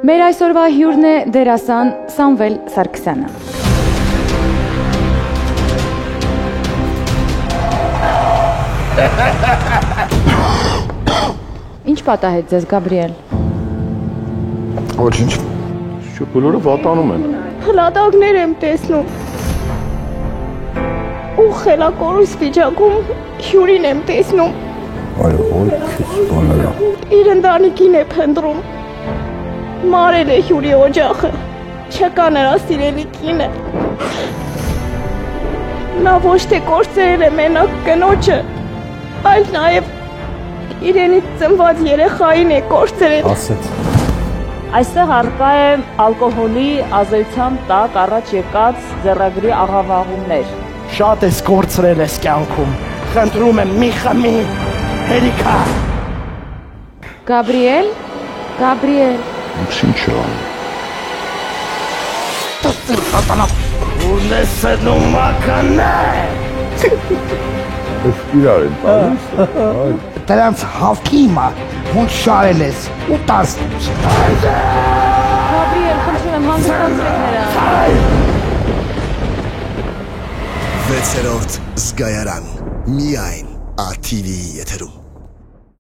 Մեր այսօրվա հյուրն է դերասան Սամվել Սարգսյանը։ Ինչ պատահեց ձեզ, Գաբրիել։ Ոչինչ։ Բոլորը վատանում են։ Հլադակներ եմ տեսնում։ Ու խելակորույս վիճակում հյուրին եմ տեսնում։ Այո, քիչ բաներ։ Իր ընտանիքին է փնտրում։ Մարել է հյուրի օջախը, չկա նրա սիրելի կինը։ Նա ոչ թե կործրել է մենակ կնոջը, այլ նաև իրենից ծնված երեխային է կործրել։ Ասեց։ Այստեղ առկա է ալկոհոլի ազդեցության տակ առաջ եկած ձեռագրի աղավաղումներ։ Շատ ես կործրել ես կյանքում, խնդրում եմ մի խմի, հերիքա։ Գաբրիել, Ինչ է անում։ Ուրն է սնում մականե։ Ես իրար են տալիս։ Դրանց հավքի հիմա ոնց շարել ես ու տաս։ Գաբրիել, խնդրում եմ հանդիսացրեք նրան։ 6-րդ զգայարան միայն ATV եթերում։